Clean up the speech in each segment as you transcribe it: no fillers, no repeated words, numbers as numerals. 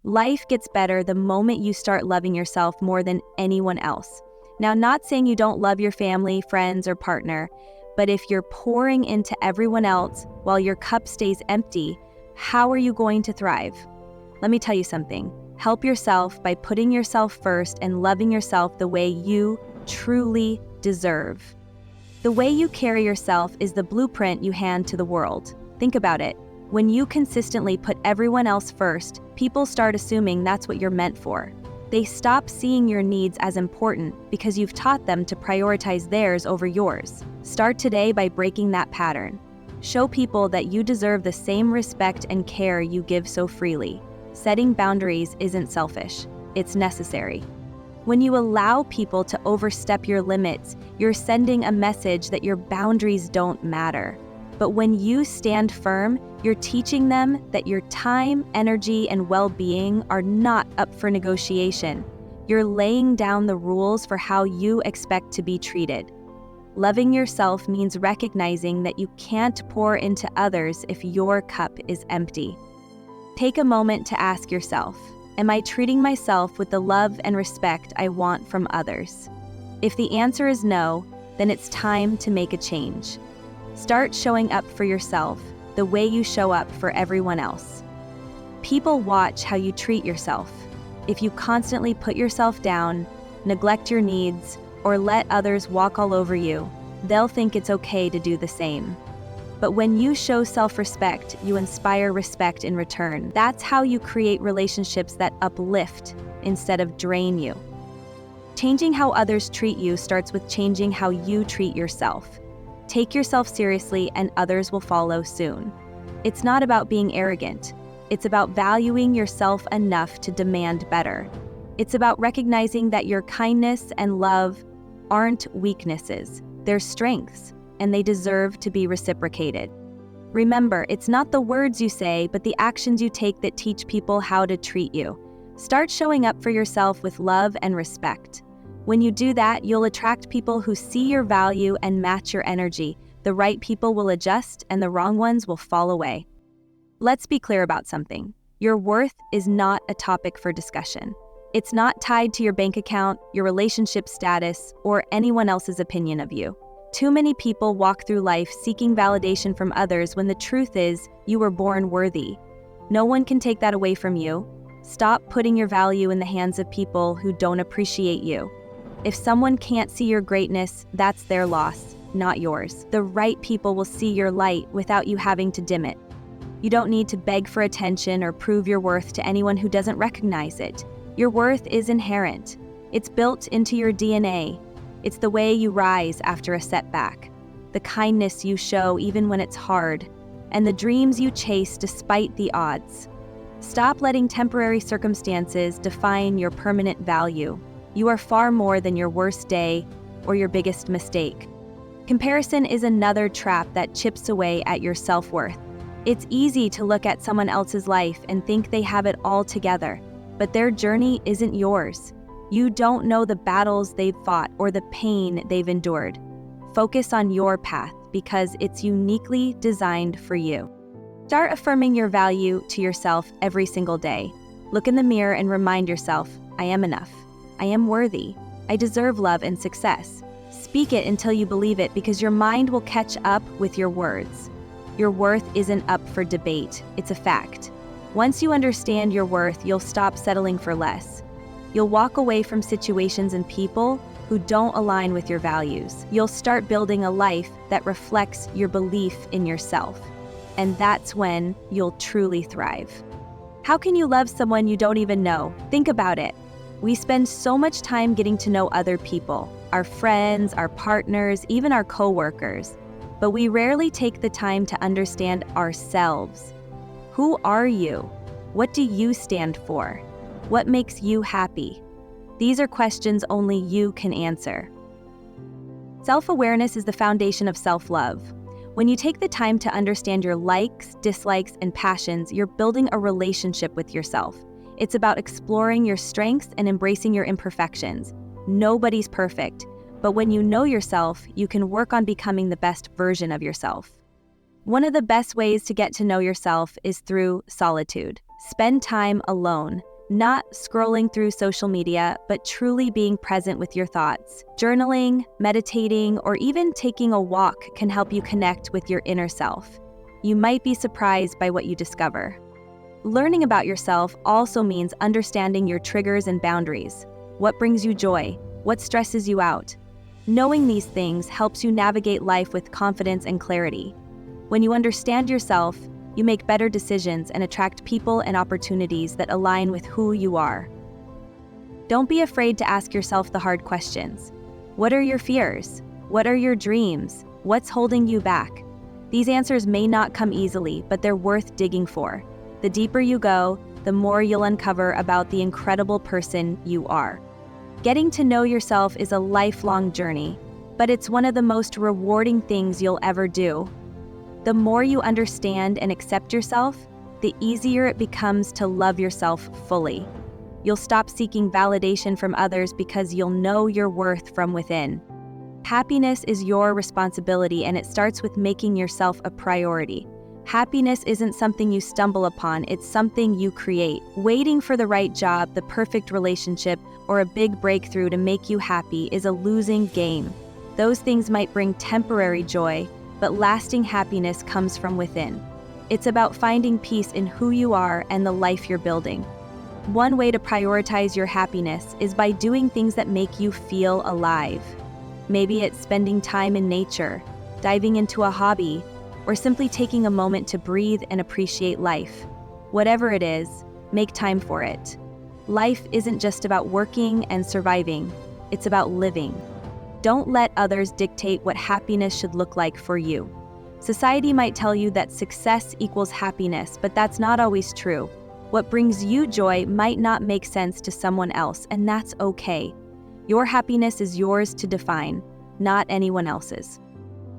Life gets better the moment you start loving yourself more than anyone else. Now, not saying you don't love your family, friends, or partner, but if you're pouring into everyone else while your cup stays empty, how are you going to thrive? Let me tell you something. Help yourself by putting yourself first and loving yourself the way you truly deserve. The way you carry yourself is the blueprint you hand to the world. Think about it. When you consistently put everyone else first, people start assuming that's what you're meant for. They stop seeing your needs as important because you've taught them to prioritize theirs over yours. Start today by breaking that pattern. Show people that you deserve the same respect and care you give so freely. Setting boundaries isn't selfish, it's necessary. When you allow people to overstep your limits, you're sending a message that your boundaries don't matter. But when you stand firm, you're teaching them that your time, energy, and well-being are not up for negotiation. You're laying down the rules for how you expect to be treated. Loving yourself means recognizing that you can't pour into others if your cup is empty. Take a moment to ask yourself, am I treating myself with the love and respect I want from others? If the answer is no, then it's time to make a change. Start showing up for yourself the way you show up for everyone else. People watch how you treat yourself. If you constantly put yourself down, neglect your needs, or let others walk all over you, they'll think it's okay to do the same. But when you show self-respect, you inspire respect in return. That's how you create relationships that uplift instead of drain you. Changing how others treat you starts with changing how you treat yourself. Take yourself seriously and others will follow soon. It's not about being arrogant. It's about valuing yourself enough to demand better. It's about recognizing that your kindness and love aren't weaknesses, they're strengths, and they deserve to be reciprocated. Remember, it's not the words you say, but the actions you take that teach people how to treat you. Start showing up for yourself with love and respect. When you do that, you'll attract people who see your value and match your energy. The right people will adjust and the wrong ones will fall away. Let's be clear about something. Your worth is not a topic for discussion. It's not tied to your bank account, your relationship status, or anyone else's opinion of you. Too many people walk through life seeking validation from others when the truth is you were born worthy. No one can take that away from you. Stop putting your value in the hands of people who don't appreciate you. If someone can't see your greatness, that's their loss, not yours. The right people will see your light without you having to dim it. You don't need to beg for attention or prove your worth to anyone who doesn't recognize it. Your worth is inherent. It's built into your DNA. It's the way you rise after a setback, the kindness you show even when it's hard, and the dreams you chase despite the odds. Stop letting temporary circumstances define your permanent value. You are far more than your worst day or your biggest mistake. Comparison is another trap that chips away at your self-worth. It's easy to look at someone else's life and think they have it all together, but their journey isn't yours. You don't know the battles they've fought or the pain they've endured. Focus on your path because it's uniquely designed for you. Start affirming your value to yourself every single day. Look in the mirror and remind yourself, I am enough. I am worthy. I deserve love and success. Speak it until you believe it because your mind will catch up with your words. Your worth isn't up for debate, it's a fact. Once you understand your worth, you'll stop settling for less. You'll walk away from situations and people who don't align with your values. You'll start building a life that reflects your belief in yourself. And that's when you'll truly thrive. How can you love someone you don't even know? Think about it. We spend so much time getting to know other people, our friends, our partners, even our coworkers. But we rarely take the time to understand ourselves. Who are you? What do you stand for? What makes you happy? These are questions only you can answer. Self-awareness is the foundation of self-love. When you take the time to understand your likes, dislikes, and passions, you're building a relationship with yourself. It's about exploring your strengths and embracing your imperfections. Nobody's perfect, but when you know yourself, you can work on becoming the best version of yourself. One of the best ways to get to know yourself is through solitude. Spend time alone. Not scrolling through social media, but truly being present with your thoughts. Journaling, meditating, or even taking a walk can help you connect with your inner self. You might be surprised by what you discover. Learning about yourself also means understanding your triggers and boundaries. What brings you joy? What stresses you out? Knowing these things helps you navigate life with confidence and clarity. When you understand yourself, you make better decisions and attract people and opportunities that align with who you are. Don't be afraid to ask yourself the hard questions. What are your fears? What are your dreams? What's holding you back? These answers may not come easily, but they're worth digging for. The deeper you go, the more you'll uncover about the incredible person you are. Getting to know yourself is a lifelong journey, but it's one of the most rewarding things you'll ever do. The more you understand and accept yourself, the easier it becomes to love yourself fully. You'll stop seeking validation from others because you'll know your worth from within. Happiness is your responsibility, and it starts with making yourself a priority. Happiness isn't something you stumble upon, it's something you create. Waiting for the right job, the perfect relationship, or a big breakthrough to make you happy is a losing game. Those things might bring temporary joy, but lasting happiness comes from within. It's about finding peace in who you are and the life you're building. One way to prioritize your happiness is by doing things that make you feel alive. Maybe it's spending time in nature, diving into a hobby, or simply taking a moment to breathe and appreciate life. Whatever it is, make time for it. Life isn't just about working and surviving, it's about living. Don't let others dictate what happiness should look like for you. Society might tell you that success equals happiness, but that's not always true. What brings you joy might not make sense to someone else, and that's okay. Your happiness is yours to define, not anyone else's.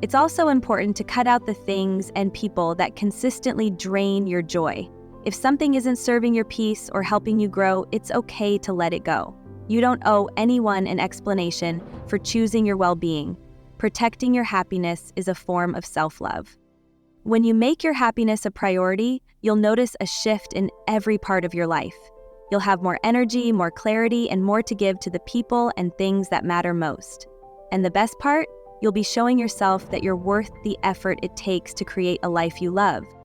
It's also important to cut out the things and people that consistently drain your joy. If something isn't serving your peace or helping you grow, it's okay to let it go. You don't owe anyone an explanation for choosing your well-being. Protecting your happiness is a form of self-love. When you make your happiness a priority, you'll notice a shift in every part of your life. You'll have more energy, more clarity, and more to give to the people and things that matter most. And the best part? You'll be showing yourself that you're worth the effort it takes to create a life you love.